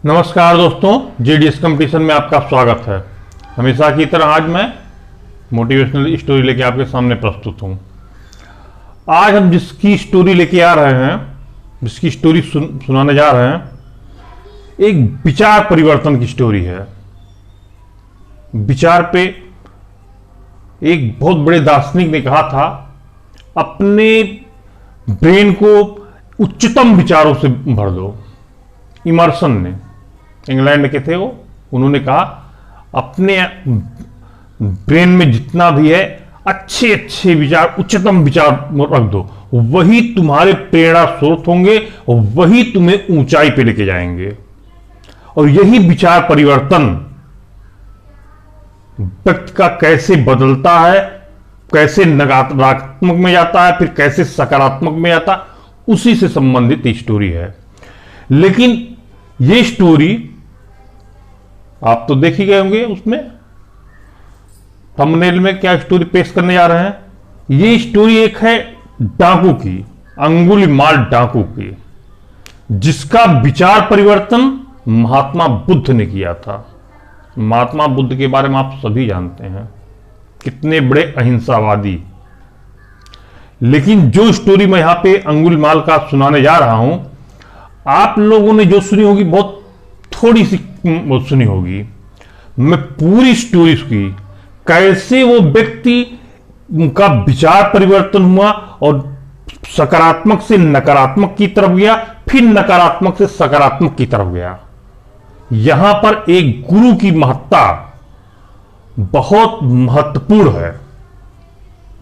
नमस्कार दोस्तों, JDS competition में आपका स्वागत है। हमेशा की तरह आज मैं मोटिवेशनल स्टोरी लेके आपके सामने प्रस्तुत हूं। आज हम जिसकी स्टोरी लेके आ रहे हैं, जिसकी स्टोरी सुनाने जा रहे हैं, एक विचार परिवर्तन की स्टोरी है। विचार पे एक बहुत बड़े दार्शनिक ने कहा था, अपने ब्रेन को उच्चतम विचारों से भर दो। इमर्सन ने, इंग्लैंड के थे वो, उन्होंने कहा अपने ब्रेन में जितना भी है अच्छे अच्छे विचार, उच्चतम विचार रख दो, वही तुम्हारे प्रेरणा स्रोत होंगे और वही तुम्हें ऊंचाई पे लेके जाएंगे। और यही विचार परिवर्तन व्यक्ति का कैसे बदलता है, कैसे नकारात्मक में जाता है, फिर कैसे सकारात्मक में जाता है, उसी से संबंधित स्टोरी है। लेकिन ये स्टोरी आप तो देख ही गए होंगे, उसमें थंबनेल में क्या स्टोरी पेश करने जा रहे हैं। ये स्टोरी एक है डाकू की, अंगुलीमाल डाकू की, जिसका विचार परिवर्तन महात्मा बुद्ध ने किया था। महात्मा बुद्ध के बारे में आप सभी जानते हैं, कितने बड़े अहिंसावादी। लेकिन जो स्टोरी मैं यहां पे अंगुलीमाल का सुनाने जा रहा हूं, आप लोगों ने जो सुनी होगी बहुत थोड़ी सी सुनी होगी। मैं पूरी स्टोरी की, कैसे वो व्यक्ति का विचार परिवर्तन हुआ और सकारात्मक से नकारात्मक की तरफ गया, फिर नकारात्मक से सकारात्मक की तरफ गया। यहां पर एक गुरु की महत्ता बहुत महत्वपूर्ण है।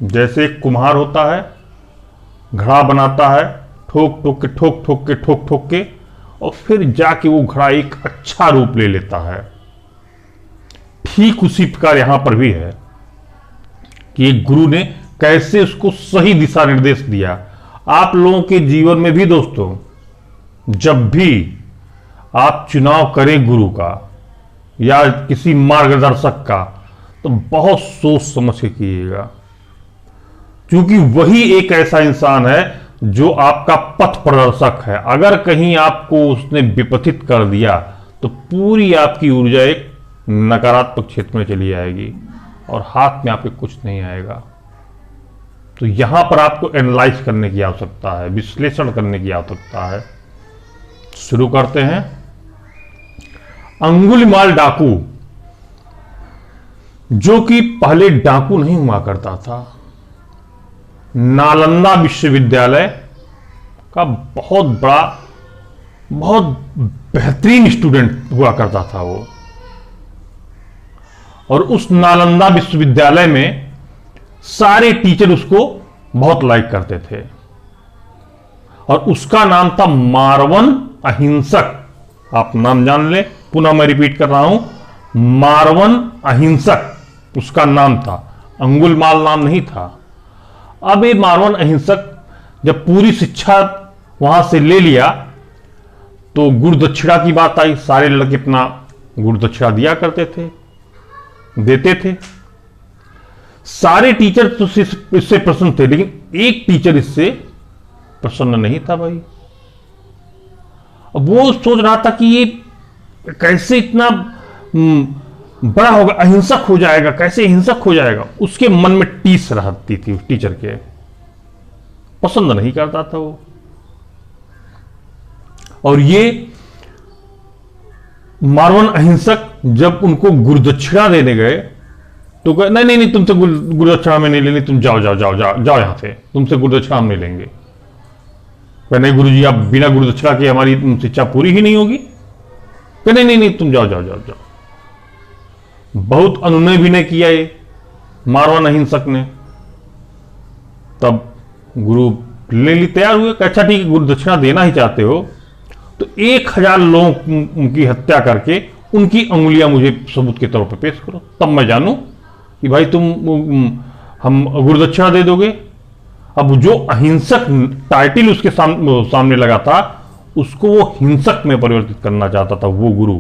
जैसे एक कुम्हार होता है, घड़ा बनाता है, ठोक ठोक के और फिर जाके वो घड़ा एक अच्छा रूप ले लेता है। ठीक उसी प्रकार यहां पर भी है कि एक गुरु ने कैसे उसको सही दिशा निर्देश दिया। आप लोगों के जीवन में भी दोस्तों, जब भी आप चुनाव करें गुरु का या किसी मार्गदर्शक का, तो बहुत सोच समझ के कीजिएगा, क्योंकि वही एक ऐसा इंसान है जो आपका पथ प्रदर्शक है। अगर कहीं आपको उसने विपथित कर दिया तो पूरी आपकी ऊर्जा एक नकारात्मक क्षेत्र में चली जाएगी और हाथ में आपके कुछ नहीं आएगा। तो यहां पर आपको एनालाइज करने की आवश्यकता है, विश्लेषण करने की आवश्यकता है। शुरू करते हैं। अंगुलीमाल डाकू, जो कि पहले डाकू नहीं हुआ करता था, नालंदा विश्वविद्यालय का बहुत बड़ा, बहुत बेहतरीन स्टूडेंट हुआ करता था वो। और उस नालंदा विश्वविद्यालय में सारे टीचर उसको बहुत लाइक करते थे और उसका नाम था मारवन अहिंसक। आप नाम जान ले, पुनः मैं रिपीट कर रहा हूं, मारवन अहिंसक उसका नाम था, अंगुलीमाल नाम नहीं था। अब ये मारवन अहिंसक जब पूरी शिक्षा वहां से ले लिया तो गुरुदक्षिणा की बात आई। सारे लड़के अपना गुरुदक्षिणा दिया करते थे, देते थे। सारे टीचर तो इससे प्रसन्न थे, लेकिन एक टीचर इससे प्रसन्न नहीं था भाई। अब वो सोच रहा था कि ये कैसे इतना बड़ा होगा, अहिंसक हो जाएगा, कैसे हिंसक हो जाएगा। उसके मन में टीस रहती थी, उस टीचर के पसंद नहीं करता था वो। और ये मारवन अहिंसक जब उनको गुरुदक्षिणा देने गए तो कहे नहीं नहीं, तुमसे गुरुदक्षिणा में नहीं लेनी, तुम जाओ जाओ जाओ जाओ जाओ यहां से, तुमसे गुरुदक्षिणा हम नहीं लेंगे। कहे नहीं गुरुजी, आप बिना गुरुदक्षिणा के हमारी शिक्षा पूरी ही नहीं होगी। कहे नहीं नहीं नहीं, तुम जाओ जाओ जाओ जाओ। बहुत अनुनय भी नहीं किया ये मारवन अहिंसक ने। तब गुरु लेने लिए तैयार हुए। अच्छा ठीक है, गुरुदक्षिणा देना ही चाहते हो तो 1000 लोगों की हत्या करके उनकी अंगुलियां मुझे सबूत के तौर पर पेश करो, तब मैं जानूं कि भाई तुम हम गुरुदक्षिणा दे दोगे। अब जो अहिंसक टाइटल उसके सामने लगा था, उसको वो हिंसक में परिवर्तित करना चाहता था वो गुरु।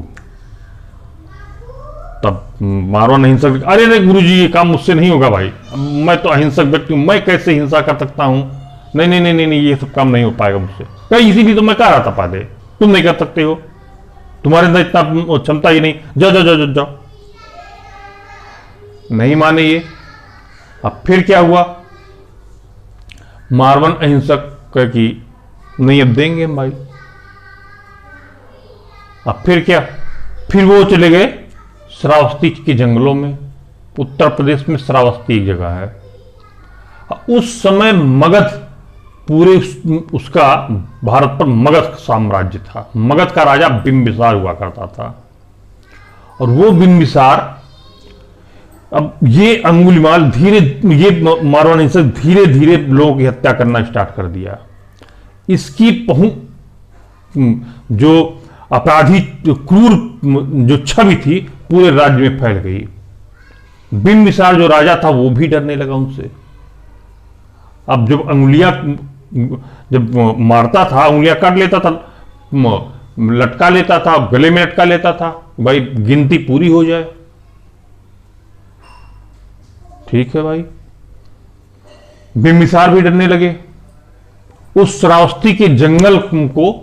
तब मारवन अहिंसक, अरे अरे गुरुजी, ये काम मुझसे नहीं होगा भाई, मैं तो अहिंसक व्यक्ति हूं, मैं कैसे हिंसा कर सकता हूं। नहीं नहीं नहीं नहीं, ये सब काम नहीं हो पाएगा मुझसे। इसीलिए तो मैं कह रहा था पहले, तुम नहीं कर सकते हो। तुम्हारे अंदर इतना क्षमता ही नहीं, जाओ जाओ जाओ जाओ जाओ। नहीं माने ये। अब फिर क्या हुआ, मारवन अहिंसक कह कि नहीं अब देंगे हम भाई। अब फिर क्या, फिर वो चले गए श्रावस्ती के जंगलों में। उत्तर प्रदेश में श्रावस्ती एक जगह है। उस समय मगध पूरे उसका भारत पर मगध साम्राज्य था। मगध का राजा बिंबिसार हुआ करता था। और वो बिंबिसार, अब ये अंगुलीमाल ये मारवाड़ हिंसक धीरे धीरे लोगों की हत्या करना स्टार्ट कर दिया। इसकी जो अपराधी जो क्रूर जो छवि थी पूरे राज्य में फैल गई। बिंबिसार जो राजा था वो भी डरने लगा उनसे। अब जब अंगुलियां जब मारता था, उंगलियां काट लेता था, लटका लेता था, गले में लटका लेता था, भाई गिनती पूरी हो जाए। ठीक है भाई, बिंबिसार भी डरने लगे। उस श्रावस्ती के जंगल को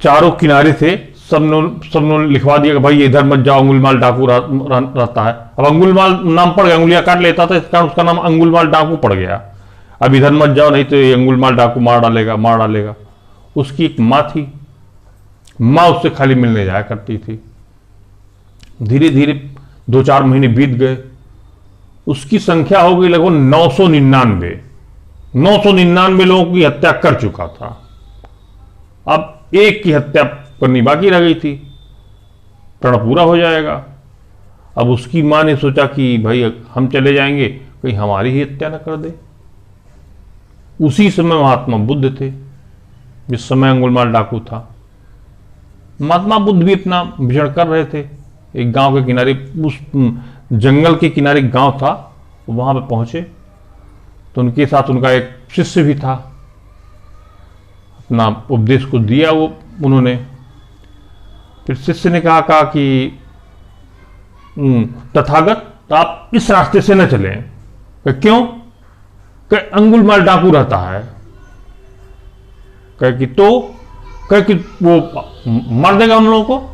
चारों किनारे से सबने लिखवा दिया कि भाई इधर मत जाओ, अंगुलमाल डाकू रहता है। अब अंगुलमाल नाम पड़ गया, अंगुलियां काट लेता था, इस कारण उसका नाम अंगुलमाल डाकू पड़ गया। अब इधर मत जाओ नहीं तो ये अंगुलमाल डाकू मार डालेगा मार डालेगा। उसकी एक माँ थी, माँ उससे खाली मिलने जाया करती थी। धीरे धीरे 2-4 महीने बीत गए। उसकी संख्या हो गई लगभग 999। 999 लोगों की हत्या कर चुका था। अब एक की हत्या करनी बाकी रह गई थी, प्रण पूरा हो जाएगा। अब उसकी मां ने सोचा कि भाई हम चले जाएंगे, कहीं हमारी ही हत्या न कर दे। उसी समय महात्मा बुद्ध थे, जिस समय अंगुलमाल डाकू था। महात्मा बुद्ध भी अपना विचरण कर रहे थे। एक गांव के किनारे, उस जंगल के किनारे गांव था, वहां पे पहुंचे तो उनके साथ उनका एक शिष्य भी था। अपना उपदेश को दिया वो उन्होंने। फिर शिष्य ने कहा कि तथागत आप इस रास्ते से न चलें। क्यों? कि अंगुलमाल डाकू रहता है। कह कि तो कह कि वो मार देगा हम लोगों को।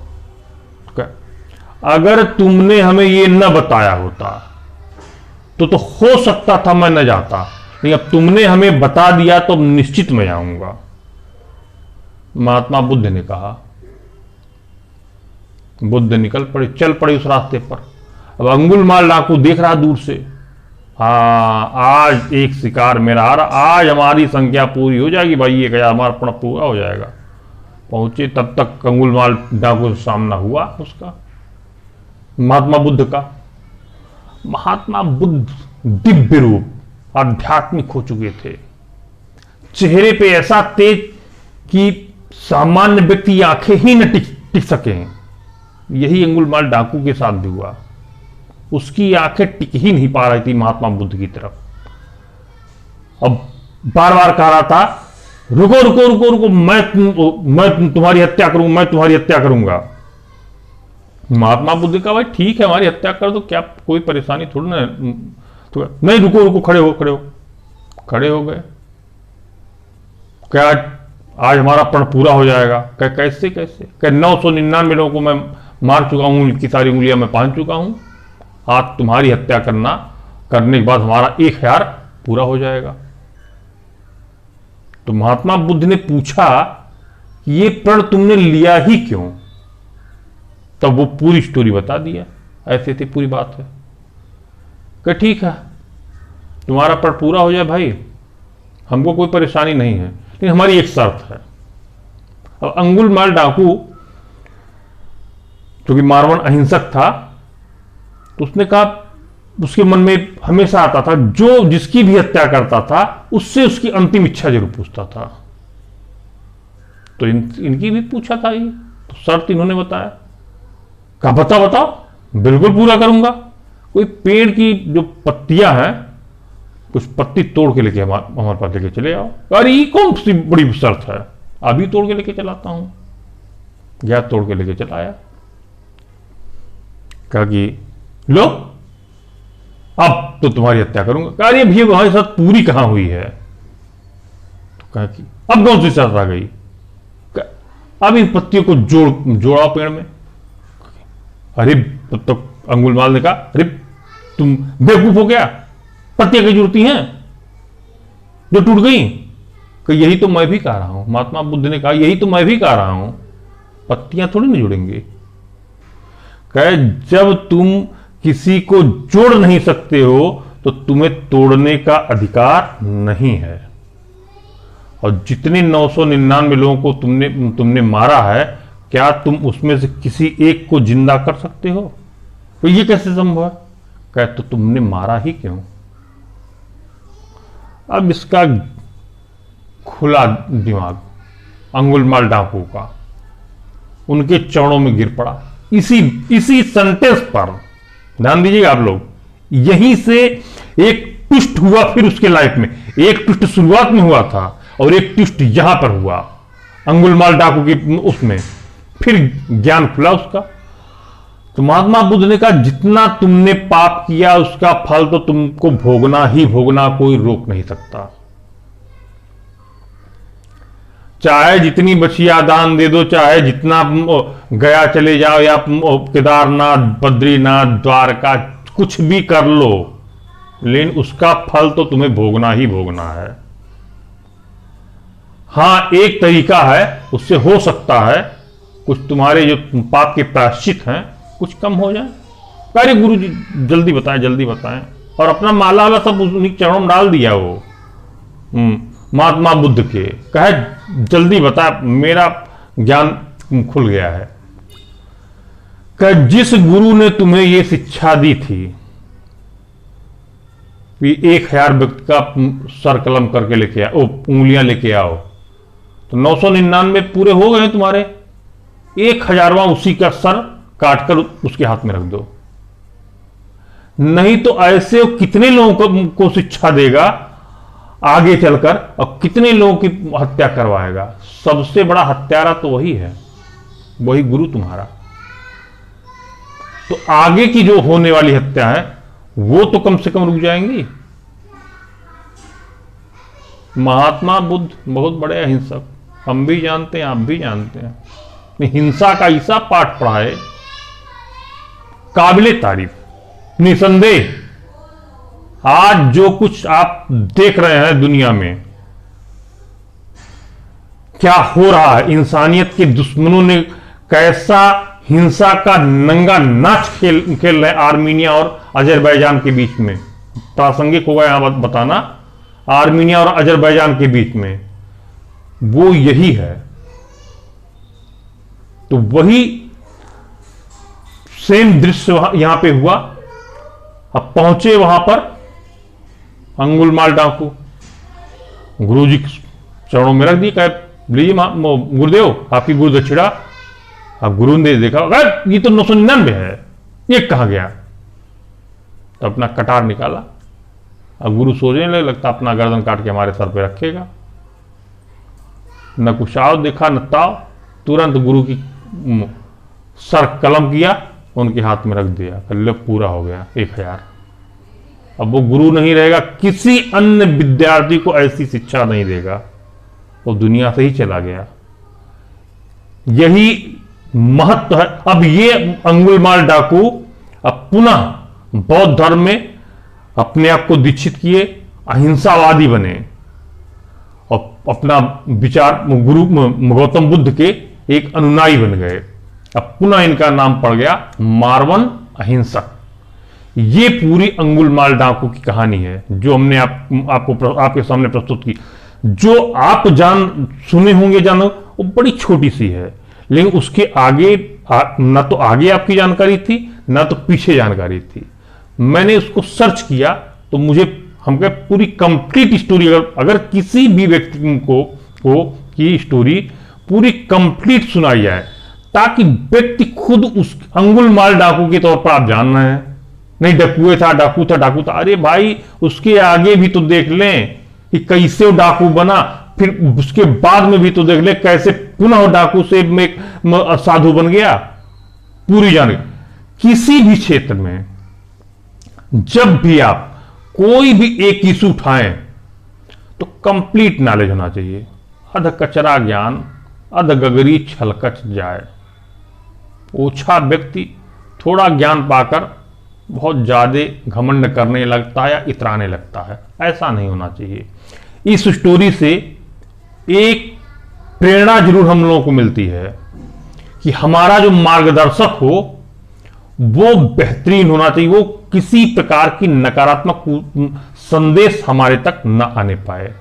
अगर तुमने हमें ये न बताया होता तो हो सकता था मैं न जाता, लेकिन अब तुमने हमें बता दिया तो निश्चित मैं आऊंगा। महात्मा बुद्ध ने कहा। बुद्ध निकल पड़े, चल पड़े उस रास्ते पर। अब अंगुलमाल डाकू देख रहा दूर से, हाँ आज एक शिकार मेरा आ रहा, आज हमारी संख्या पूरी हो जाएगी भाई, 1000 हमारा प्रण पूरा हो जाएगा। पहुंचे तब तक अंगुलमाल डाकू से सामना हुआ उसका, महात्मा बुद्ध का। महात्मा बुद्ध दिव्य रूप आध्यात्मिक हो चुके थे। चेहरे पे ऐसा तेज कि सामान्य व्यक्ति आंखें ही न टिक सके। यही अंगुलमाल डाकू के साथ भी हुआ। उसकी आंखें टिक ही नहीं पा रही थी महात्मा बुद्ध की तरफ। अब बार बार कह रहा था रुको रुको रुको रुको, मैं तुम्हारी हत्या करूंगा, मैं तुम्हारी हत्या करूंगा। महात्मा बुद्ध का भाई ठीक है हमारी हत्या कर दो, क्या कोई परेशानी थोड़ी ना। तो नहीं रुको रुको, खड़े हो खड़े हो। खड़े हो गए। क्या आज हमारा प्रण पूरा हो जाएगा? क्या कैसे कैसे? क्या 999 लोगों को मैं मार चुका हूं, उनकी सारी उंगलियां मैं बांध चुका हूं। आज तुम्हारी हत्या करने के बाद हमारा 1000 पूरा हो जाएगा। तो महात्मा बुद्ध ने पूछा कि ये प्रण तुमने लिया ही क्यों? तब वो पूरी स्टोरी बता दिया, ऐसे थी पूरी बात है। कि ठीक है तुम्हारा प्रण पूरा हो जाए भाई, हमको कोई परेशानी नहीं है, लेकिन हमारी एक शर्त है। अब अंगुलमाल डाकू जो कि मारवाड़ अहिंसक था, तो उसने कहा, उसके मन में हमेशा आता था जो जिसकी भी हत्या करता था उससे उसकी अंतिम इच्छा जरूर पूछता था। तो इनकी भी पूछा था ये, तो शर्त इन्होंने बताया। कहा बताओ बताओ, बिल्कुल पूरा करूंगा। कोई पेड़ की जो पत्तियां हैं, कुछ पत्ती तोड़ के लेके हमारे पास लेके चले आओ। अरे ये कौन सी बड़ी शर्त है, अभी तोड़ के लेके चलाता हूं। गया तोड़ के लेके चला आया। कहा कि लो अब तो तुम्हारी हत्या करूंगा। कहा अरे भैया हमारी साथ पूरी कहां हुई है? तो कहा कि अब कौन सी शर्त आ गई? अब इन पत्तियों को जोड़ाओ पेड़ में। अरे तो अंगुलमाल ने कहा, अरे तुम बेवकूफ हो गया, पत्तियां क्यों जुड़ती हैं जो टूट गई? कि यही तो मैं भी कह रहा हूं। महात्मा बुद्ध ने कहा, यही तो मैं भी कह रहा हूं, पत्तियां थोड़ी ना जुड़ेंगी। कहे जब तुम किसी को जोड़ नहीं सकते हो तो तुम्हें तोड़ने का अधिकार नहीं है। और जितने 999 लोगों को तुमने मारा है, क्या तुम उसमें से किसी एक को जिंदा कर सकते हो? तो ये कैसे संभव है? कहे तो तुमने मारा ही क्यों? अब इसका खुला दिमाग अंगुलमाल डाकू का उनके चरणों में गिर पड़ा। इसी सेंटेंस पर ध्यान दीजिएगा आप लोग, यहीं से एक ट्विस्ट हुआ। फिर उसके लाइफ में एक ट्विस्ट शुरुआत में हुआ था और एक ट्विस्ट यहां पर हुआ अंगुलमाल डाकू की उसमें, फिर ज्ञान खुला उसका। तो महात्मा बुद्ध ने कहा, जितना तुमने पाप किया उसका फल तो तुमको भोगना ही भोगना, कोई रोक नहीं सकता। चाहे जितनी बचिया दान दे दो, चाहे जितना गया चले जाओ या केदारनाथ, बद्रीनाथ, द्वारका, कुछ भी कर लो, लेकिन उसका फल तो तुम्हें भोगना ही भोगना है। हां, एक तरीका है, उससे हो सकता है कुछ तुम्हारे जो पाप के प्रायश्चित हैं कुछ कम हो जाए। अरे गुरु जी जल्दी बताएं, जल्दी बताएं। और अपना माला वाला सब उन्हीं चरणों में डाल दिया वो महात्मा बुद्ध के। कहे जल्दी बता, मेरा ज्ञान खुल गया है। कहे जिस गुरु ने तुम्हें यह शिक्षा दी थी कि 1000 व्यक्ति का सर कलम करके लेके आओ, उंगलियां लेके आओ, तो 999 पूरे हो गए तुम्हारे। 1000वां उसी का सर काटकर उसके हाथ में रख दो। नहीं तो ऐसे कितने लोगों को शिक्षा देगा आगे चलकर, और कितने लोगों की हत्या करवाएगा। सबसे बड़ा हत्यारा तो वही है, वही गुरु तुम्हारा। तो आगे की जो होने वाली हत्या है वो तो कम से कम रुक जाएंगी। महात्मा बुद्ध बहुत बड़े अहिंसक, हम भी जानते हैं, आप भी जानते हैं। हिंसा का ऐसा पाठ पढ़ाए, काबिले तारीफ, निसंदेह। आज जो कुछ आप देख रहे हैं दुनिया में क्या हो रहा है, इंसानियत के दुश्मनों ने कैसा हिंसा का नंगा नाच खेल रहे हैं आर्मीनिया और अजरबैजान के बीच में। प्रासंगिक होगा यहां बताना, आर्मीनिया और अजरबैजान के बीच में वो यही है। तो वही सेम दृश्य यहां पे हुआ। अब पहुंचे वहां पर अंगुलमाल डाकू, गुरु जी चरणों में रख दी। कहे लीजिए गुरुदेव आपकी गुरु दक्षिणा। अब गुरु ने देखा, अगर ये तो 999 है, ये कहां गया? तो अपना कटार निकाला। अब गुरु सोचने लगे, लगता अपना गर्दन काट के हमारे सर पे रखेगा। न कुशाव देखा न ताव, तुरंत गुरु की सर कलम किया, उनके हाथ में रख दिया। कल पूरा हो गया 1000। अब वो गुरु नहीं रहेगा, किसी अन्य विद्यार्थी को ऐसी शिक्षा नहीं देगा, वो दुनिया से ही चला गया। यही महत्व है। अब ये अंगुलमाल डाकू अब पुनः बौद्ध धर्म में अपने आप को दीक्षित किए, अहिंसावादी बने और अपना विचार गुरु गौतम बुद्ध के एक अनुयायी बन गए। अब पुनः इनका नाम पड़ गया मारवन अहिंसक। ये पूरी अंगुलमाल डाकू की कहानी है जो हमने आपके सामने प्रस्तुत की। जो आप सुने होंगे जानो, वो बड़ी छोटी सी है, लेकिन उसके आगे ना तो आगे आपकी जानकारी थी ना तो पीछे जानकारी थी। मैंने उसको सर्च किया तो मुझे हमको पूरी कंप्लीट स्टोरी, अगर किसी भी व्यक्ति को की स्टोरी पूरी कंप्लीट सुनाई जाए, ताकि व्यक्ति खुद उस अंगुलमाल डाकू के तौर पर आप जान रहे हैं, नहीं डाकू था डाकू था डाकू था। अरे भाई उसके आगे भी तो देख लें कि कैसे वो डाकू बना, फिर उसके बाद में भी तो देख ले कैसे पुनः डाकू से साधु बन गया। पूरी जानकारी किसी भी क्षेत्र में जब भी आप कोई भी एक इशू उठाएं तो कंप्लीट नॉलेज होना चाहिए। अध कचरा ज्ञान अधगगरी छलकच जाए। ओछा व्यक्ति थोड़ा ज्ञान पाकर बहुत ज्यादा घमंड करने लगता है या इतराने लगता है, ऐसा नहीं होना चाहिए। इस स्टोरी से एक प्रेरणा जरूर हम लोगों को मिलती है कि हमारा जो मार्गदर्शक हो वो बेहतरीन होना चाहिए, वो किसी प्रकार की नकारात्मक संदेश हमारे तक न आने पाए।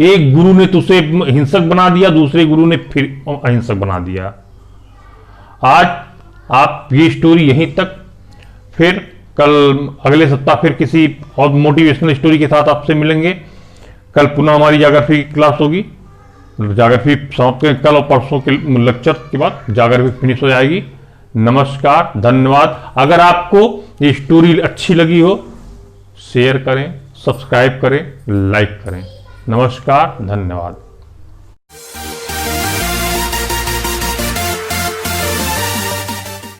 एक गुरु ने तुझे हिंसक बना दिया, दूसरे गुरु ने फिर अहिंसक बना दिया। आज आप ये स्टोरी यहीं तक, फिर कल अगले सप्ताह फिर किसी और मोटिवेशनल स्टोरी के साथ आपसे मिलेंगे। कल पुनः हमारी ज्योग्राफी की क्लास होगी, ज्योग्राफी समाप्त करें कल, और परसों के लेक्चर के बाद ज्योग्राफी फिनिश हो जाएगी। नमस्कार, धन्यवाद। अगर आपको ये स्टोरी अच्छी लगी हो, शेयर करें, सब्सक्राइब करें, लाइक करें। नमस्कार, धन्यवाद।